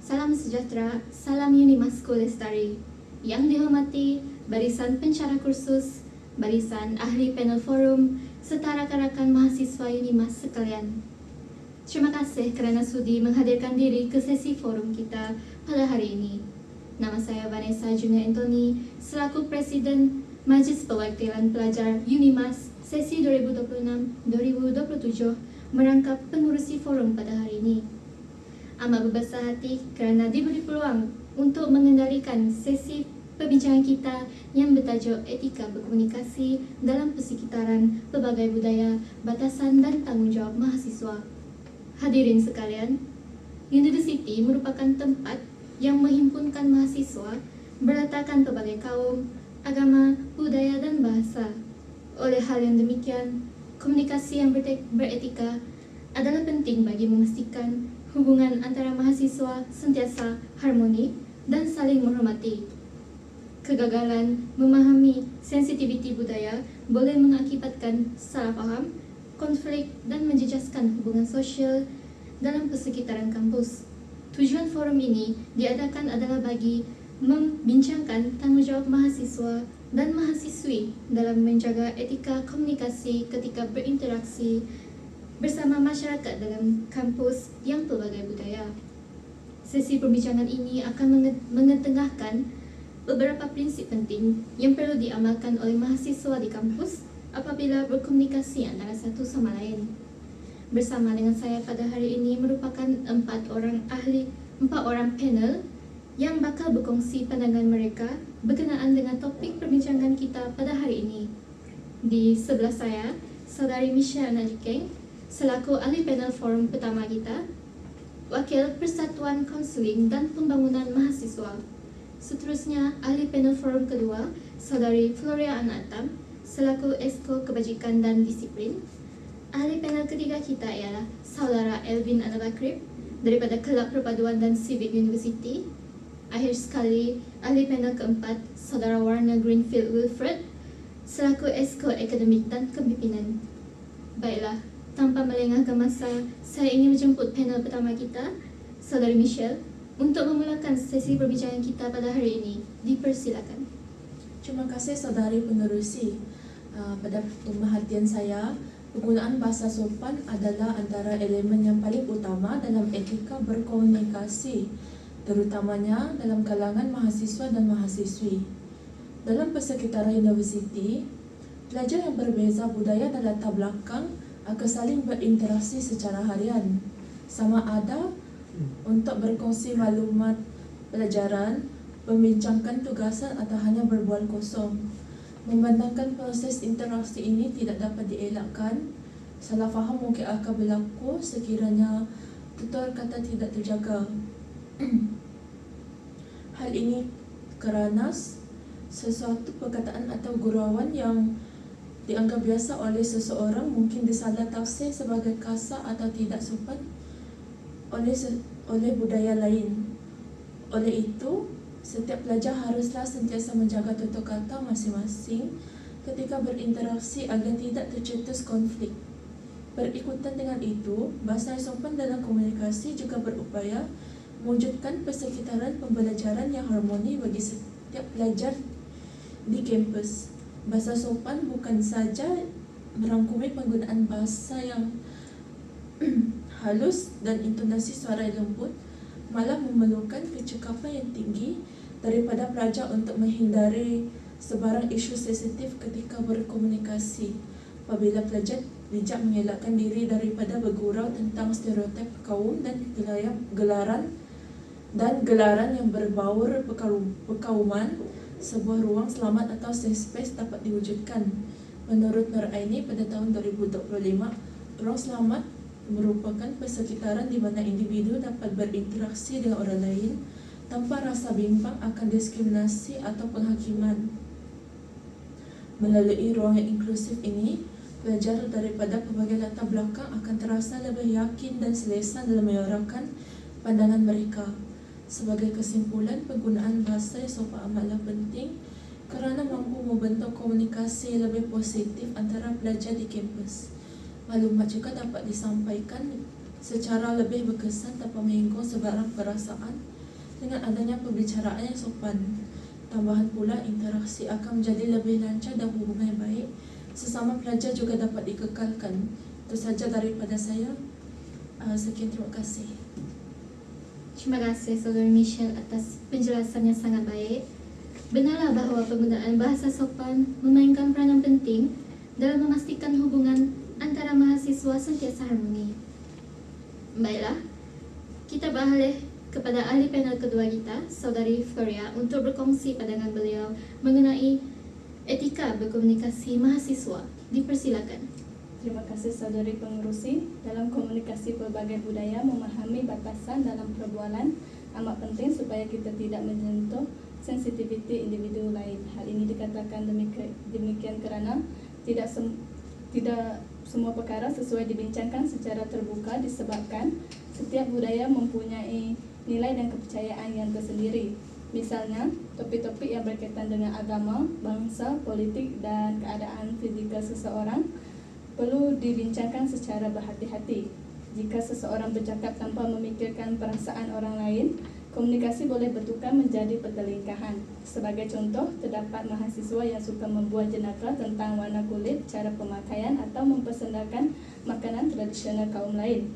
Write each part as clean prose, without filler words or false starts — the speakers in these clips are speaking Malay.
Salam sejahtera, salam Unimasku Lestari. Yang dihormati barisan pencara kursus, barisan ahli panel forum, serta rakan-rakan mahasiswa Unimas sekalian. Terima kasih kerana sudi menghadirkan diri ke sesi forum kita pada hari ini. Nama saya Vanessa Junior Anthony, selaku Presiden Majlis Perwakilan Pelajar Unimas sesi 2026-2027 merangkap pengurusi forum pada hari ini. Amat berbesar hati kerana diberi peluang untuk mengendalikan sesi perbincangan kita yang bertajuk Etika Berkomunikasi dalam Persekitaran Pelbagai Budaya, Batasan dan Tanggungjawab Mahasiswa. Hadirin sekalian, universiti merupakan tempat yang menghimpunkan mahasiswa berlatarkan pelbagai kaum, agama, budaya dan bahasa. Oleh hal yang demikian, komunikasi yang beretika adalah penting bagi memastikan hubungan antara mahasiswa sentiasa harmoni dan saling menghormati. Kegagalan memahami sensitiviti budaya boleh mengakibatkan salah faham, konflik dan menjejaskan hubungan sosial dalam persekitaran kampus. Tujuan forum ini diadakan adalah bagi membincangkan tanggungjawab mahasiswa dan mahasiswi dalam menjaga etika komunikasi ketika berinteraksi bersama masyarakat dalam kampus yang pelbagai budaya. Sesi perbincangan ini akan mengetengahkan beberapa prinsip penting yang perlu diamalkan oleh mahasiswa di kampus apabila berkomunikasi antara satu sama lain. Bersama dengan saya pada hari ini merupakan 4 orang panel yang bakal berkongsi pandangan mereka berkenaan dengan topik perbincangan kita pada hari ini. Di sebelah saya, Saudari Michelle Najikeng, selaku ahli panel forum pertama kita, Wakil Persatuan Konseling dan Pembangunan Mahasiswa. Seterusnya, ahli panel forum kedua, Saudari Floria Anatam, selaku Esko Kebajikan dan Disiplin. Ahli panel ketiga kita ialah Saudara Elvin Anabakrib daripada Kelab Perpaduan dan Civic University. Akhir sekali, ahli panel keempat, Saudara Warner Greenfield Wilfred, selaku Esko Akademik dan Kepimpinan. Baiklah, tanpa melengahkan masa, saya ingin menjemput panel pertama kita, Saudari Michelle, untuk memulakan sesi perbincangan kita pada hari ini. Dipersilakan. Terima kasih Saudari Penerusi. Pada pemerhatian saya, penggunaan bahasa sopan adalah antara elemen yang paling utama dalam etika berkomunikasi, terutamanya dalam kalangan mahasiswa dan mahasiswi. Dalam persekitaran universiti, pelajar yang berbeza budaya dan latar belakang akan saling berinteraksi secara harian, sama ada untuk berkongsi maklumat pelajaran, membincangkan tugasan atau hanya berbual kosong. Memandangkan proses interaksi ini tidak dapat dielakkan, salah faham mungkin akan berlaku sekiranya tutur kata tidak terjaga. Hal ini kerana sesuatu perkataan atau gurauan yang dianggap biasa oleh seseorang mungkin disalah tafsir sebagai kasar atau tidak sopan oleh budaya lain. Oleh itu, setiap pelajar haruslah sentiasa menjaga tutur kata masing-masing ketika berinteraksi agar tidak tercetus konflik. Berikutan dengan itu, bahasa sopan dalam komunikasi juga berupaya mewujudkan persekitaran pembelajaran yang harmoni bagi setiap pelajar di kampus. Bahasa sopan bukan saja merangkumi penggunaan bahasa yang halus dan intonasi suara yang lembut, malah memerlukan kecekapan yang tinggi daripada pelajar untuk menghindari sebarang isu sensitif ketika berkomunikasi. Apabila pelajar bijak mengelakkan diri daripada bergurau tentang stereotip kaum dan gelaran yang berbaur perkauman, sebuah ruang selamat atau safe space dapat diwujudkan. Menurut Nuraini, pada tahun 2025, ruang selamat merupakan persekitaran di mana individu dapat berinteraksi dengan orang lain tanpa rasa bimbang akan diskriminasi atau penghakiman. Melalui ruang yang inklusif ini, pelajar daripada pelbagai latar belakang akan terasa lebih yakin dan selesa dalam menyuarakan pandangan mereka. Sebagai kesimpulan, penggunaan bahasa yang sopan amatlah penting kerana mampu membentuk komunikasi lebih positif antara pelajar di kampus. Maklumat juga dapat disampaikan secara lebih berkesan tanpa menyinggung sebarang perasaan dengan adanya pembicaraan yang sopan. Tambahan pula, interaksi akan menjadi lebih lancar dan hubungan yang baik sesama pelajar juga dapat dikekalkan. Itu saja daripada saya. Sekian, terima kasih. Terima kasih Saudara Michelle atas penjelasan yang sangat baik. Benarlah bahawa penggunaan bahasa sopan memainkan peranan penting dalam memastikan hubungan antara mahasiswa sentiasa harmoni. Baiklah, kita beralih kepada ahli panel kedua kita, Saudari Floria, untuk berkongsi pandangan beliau mengenai etika berkomunikasi mahasiswa. Dipersilakan. Terima kasih Saudari Pengerusi. Dalam komunikasi pelbagai budaya, memahami batasan dalam perbualan amat penting supaya kita tidak menyentuh sensitiviti individu lain. Hal ini dikatakan demikian kerana tidak semua perkara sesuai dibincangkan secara terbuka disebabkan setiap budaya mempunyai nilai dan kepercayaan yang tersendiri. Misalnya, topik-topik yang berkaitan dengan agama, bangsa, politik dan keadaan fizikal seseorang perlu dibincangkan secara berhati-hati. Jika seseorang bercakap tanpa memikirkan perasaan orang lain, komunikasi boleh bertukar menjadi pertelingkahan. Sebagai contoh, terdapat mahasiswa yang suka membuat jenaka tentang warna kulit, cara pemakaian atau mempersendakan makanan tradisional kaum lain.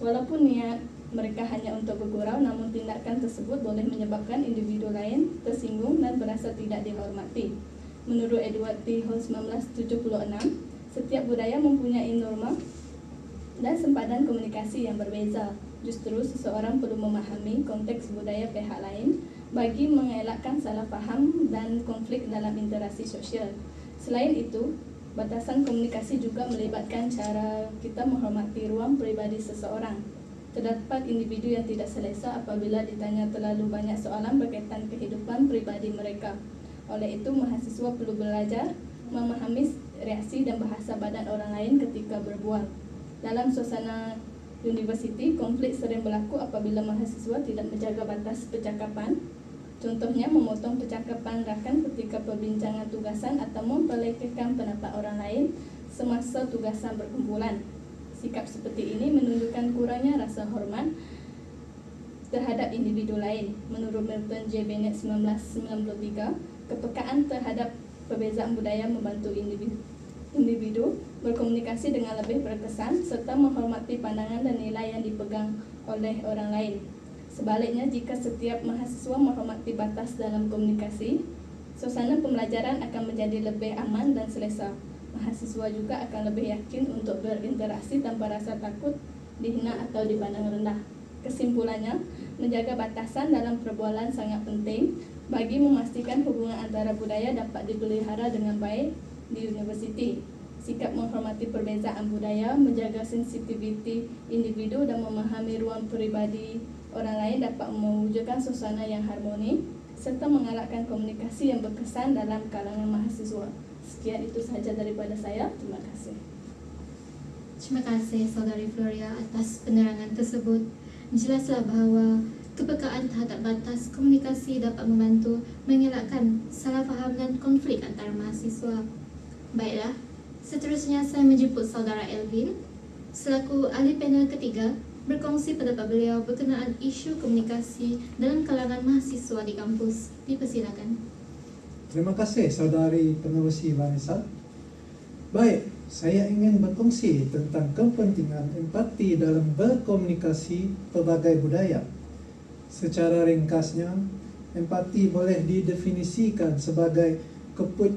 Walaupun niat mereka hanya untuk bergurau, namun tindakan tersebut boleh menyebabkan individu lain tersinggung dan berasa tidak dihormati. Menurut Edward T. Hall 1976, setiap budaya mempunyai norma dan sempadan komunikasi yang berbeza. Justru seseorang perlu memahami konteks budaya pihak lain bagi mengelakkan salah faham dan konflik dalam interaksi sosial. Selain itu, batasan komunikasi juga melibatkan cara kita menghormati ruang peribadi seseorang. Terdapat individu yang tidak selesa apabila ditanya terlalu banyak soalan berkaitan kehidupan peribadi mereka. Oleh itu, mahasiswa perlu belajar memahami reaksi dan bahasa badan orang lain ketika berbual. Dalam suasana universiti, konflik sering berlaku apabila mahasiswa tidak menjaga batas percakapan. Contohnya, memotong percakapan rakan ketika perbincangan tugasan atau memperlekehkan pendapat orang lain semasa tugasan berkumpulan. Sikap seperti ini menunjukkan kurangnya rasa hormat terhadap individu lain. Menurut Milton J. Bennett 1993, kepekaan terhadap perbezaan budaya membantu individu berkomunikasi dengan lebih berkesan serta menghormati pandangan dan nilai yang dipegang oleh orang lain. Sebaliknya, jika setiap mahasiswa menghormati batas dalam komunikasi, suasana pembelajaran akan menjadi lebih aman dan selesa. Mahasiswa juga akan lebih yakin untuk berinteraksi tanpa rasa takut, dihina atau dipandang rendah. Kesimpulannya, menjaga batasan dalam perbualan sangat penting bagi memastikan hubungan antara budaya dapat dipelihara dengan baik di universiti. Sikap menghormati perbezaan budaya, menjaga sensitiviti individu dan memahami ruang peribadi orang lain dapat mewujudkan suasana yang harmoni serta mengalahkan komunikasi yang berkesan dalam kalangan mahasiswa. Sekian itu sahaja daripada saya. Terima kasih. Terima kasih Saudari Floria atas penerangan tersebut. Jelaslah bahawa kepekaan terhadap batas komunikasi dapat membantu mengelakkan salah faham dan konflik antara mahasiswa. Baiklah, seterusnya saya menjemput Saudara Elvin selaku ahli panel ketiga berkongsi pendapat beliau berkenaan isu komunikasi dalam kalangan mahasiswa di kampus. Dipersilakan. Terima kasih Saudari Penerusi Vanessa. Baik, saya ingin berkongsi tentang kepentingan empati dalam berkomunikasi pelbagai budaya. Secara ringkasnya, empati boleh didefinisikan sebagai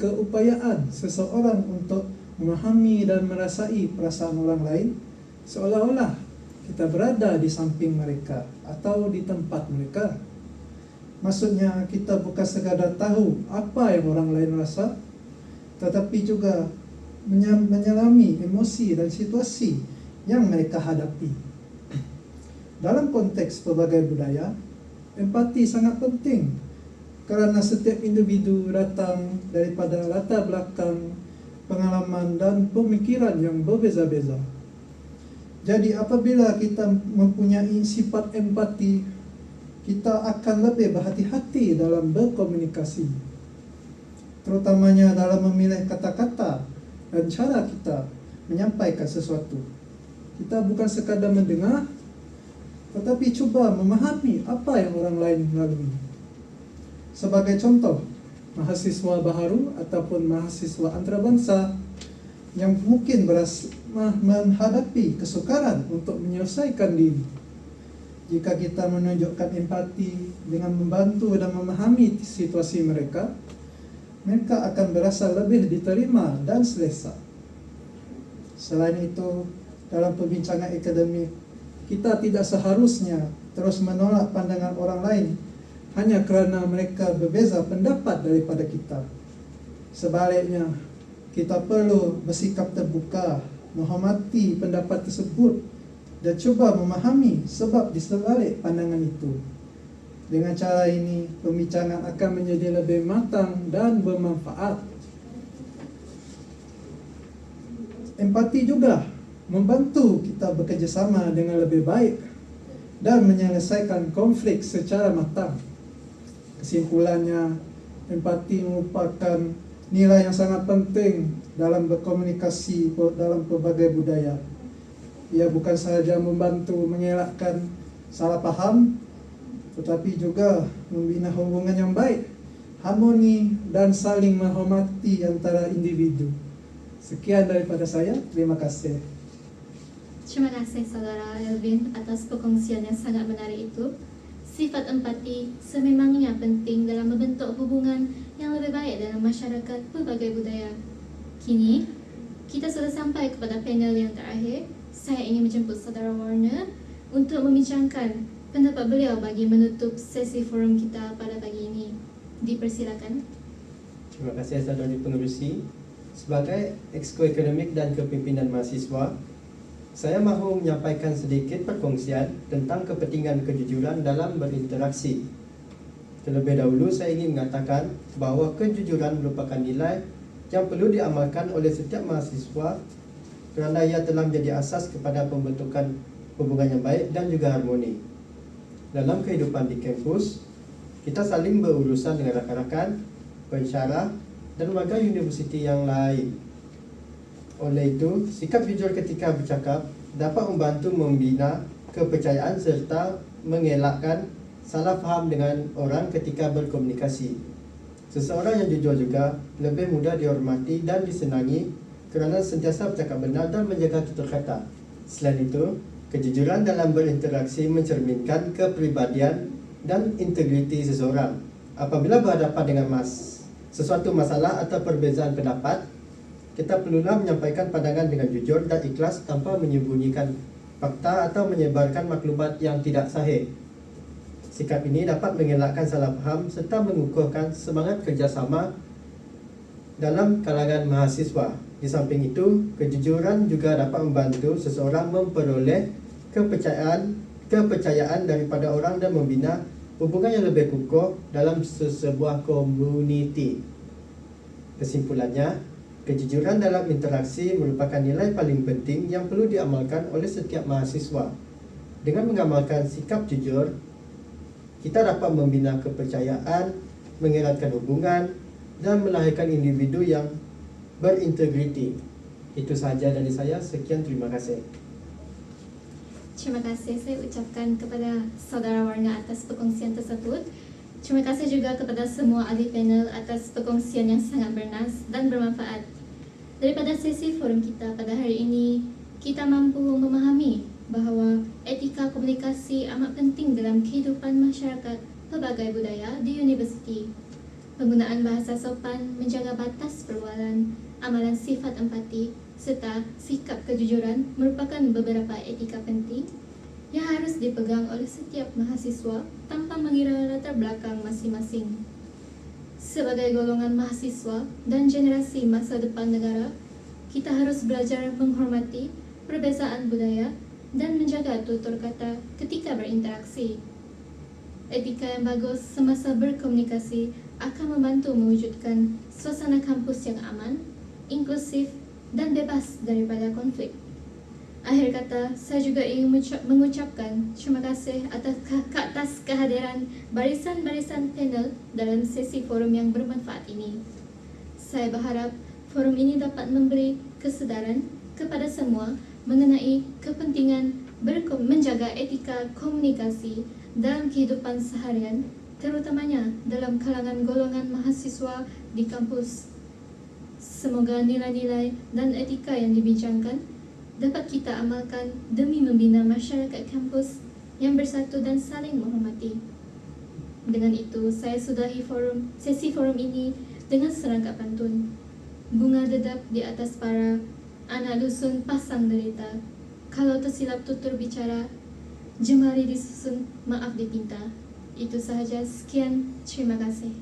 keupayaan seseorang untuk memahami dan merasai perasaan orang lain seolah-olah kita berada di samping mereka atau di tempat mereka. Maksudnya, kita bukan sekadar tahu apa yang orang lain rasa, tetapi juga menyelami emosi dan situasi yang mereka hadapi. Dalam konteks pelbagai budaya, empati sangat penting kerana setiap individu datang daripada latar belakang, pengalaman dan pemikiran yang berbeza-beza. Jadi apabila kita mempunyai sifat empati, kita akan lebih berhati-hati dalam berkomunikasi, terutamanya dalam memilih kata-kata dan cara kita menyampaikan sesuatu. Kita bukan sekadar mendengar, tetapi cuba memahami apa yang orang lain lalui. Sebagai contoh, mahasiswa baharu ataupun mahasiswa antarabangsa yang mungkin menghadapi kesukaran untuk menyelesaikan diri. Jika kita menunjukkan empati dengan membantu dan memahami situasi mereka, mereka akan berasa lebih diterima dan selesa. Selain itu, dalam perbincangan akademik, kita tidak seharusnya terus menolak pandangan orang lain hanya kerana mereka berbeza pendapat daripada kita. Sebaliknya, kita perlu bersikap terbuka, menghormati pendapat tersebut dan cuba memahami sebab di sebalik pandangan itu. Dengan cara ini, pembincangan akan menjadi lebih matang dan bermanfaat. Empati juga membantu kita bekerjasama dengan lebih baik dan menyelesaikan konflik secara matang. Kesimpulannya, empati merupakan nilai yang sangat penting dalam berkomunikasi dalam pelbagai budaya. Ia bukan sahaja membantu mengelakkan salah faham, tetapi juga membina hubungan yang baik, harmoni dan saling menghormati antara individu. Sekian daripada saya, terima kasih. Terima kasih Saudara Elvin atas perkongsian yang sangat menarik itu. Sifat empati sememangnya penting dalam membentuk hubungan yang lebih baik dalam masyarakat pelbagai budaya. Kini, kita sudah sampai kepada panel yang terakhir. Saya ingin menjemput Saudara Warner untuk membincangkan pendapat beliau bagi menutup sesi forum kita pada pagi ini. Dipersilakan. Terima kasih Saudari Pengerusi. Sebagai Exco Akademik dan Kepimpinan Mahasiswa, saya mahu menyampaikan sedikit perkongsian tentang kepentingan kejujuran dalam berinteraksi. Terlebih dahulu saya ingin mengatakan bahawa kejujuran merupakan nilai yang perlu diamalkan oleh setiap mahasiswa kerana ia telah menjadi asas kepada pembentukan hubungan yang baik dan juga harmoni. Dalam kehidupan di kampus, kita saling berurusan dengan rakan-rakan, pensyarah dan warga universiti yang lain. Oleh itu, sikap jujur ketika bercakap dapat membantu membina kepercayaan serta mengelakkan salah faham dengan orang ketika berkomunikasi. Seseorang yang jujur juga lebih mudah dihormati dan disenangi kerana sentiasa bercakap benar dan menjaga tutur kata. Selain itu, kejujuran dalam berinteraksi mencerminkan kepribadian dan integriti seseorang. Apabila berhadapan dengan sesuatu masalah atau perbezaan pendapat, kita perlulah menyampaikan pandangan dengan jujur dan ikhlas tanpa menyembunyikan fakta atau menyebarkan maklumat yang tidak sahih. Sikap ini dapat mengelakkan salah faham serta mengukuhkan semangat kerjasama dalam kalangan mahasiswa. Di samping itu, kejujuran juga dapat membantu seseorang memperoleh kepercayaan daripada orang dan membina hubungan yang lebih kukuh dalam sebuah komuniti. Kesimpulannya, kejujuran dalam interaksi merupakan nilai paling penting yang perlu diamalkan oleh setiap mahasiswa. Dengan mengamalkan sikap jujur, kita dapat membina kepercayaan, mengeratkan hubungan, dan melahirkan individu yang berintegriti. Itu sahaja dari saya. Sekian, terima kasih. Terima kasih saya ucapkan kepada Saudara Warna atas perkongsian tersebut. Terima kasih juga kepada semua ahli panel atas perkongsian yang sangat bernas dan bermanfaat. Daripada sesi forum kita pada hari ini, kita mampu memahami bahawa etika komunikasi amat penting dalam kehidupan masyarakat pelbagai budaya di universiti. Penggunaan bahasa sopan, menjaga batas perbualan, amalan sifat empati serta sikap kejujuran merupakan beberapa etika penting yang harus dipegang oleh setiap mahasiswa tanpa mengira latar belakang masing-masing. Sebagai golongan mahasiswa dan generasi masa depan negara, kita harus belajar menghormati perbezaan budaya dan menjaga tutur kata ketika berinteraksi. Etika yang bagus semasa berkomunikasi akan membantu mewujudkan suasana kampus yang aman, inklusif, dan bebas daripada konflik. Akhir kata, saya juga ingin mengucapkan terima kasih atas kehadiran barisan-barisan panel dalam sesi forum yang bermanfaat ini. Saya berharap forum ini dapat memberi kesedaran kepada semua mengenai kepentingan menjaga etika komunikasi dalam kehidupan seharian, terutamanya dalam kalangan golongan mahasiswa di kampus. Semoga nilai-nilai dan etika yang dibincangkan dapat kita amalkan demi membina masyarakat kampus yang bersatu dan saling menghormati. Dengan itu, saya sudahi sesi forum ini dengan serangkap pantun. Bunga dedap di atas para anak dusun pasang derita. Kalau tersilap tutur bicara, jemari disusun, maaf dipinta. Itu sahaja, sekian, terima kasih.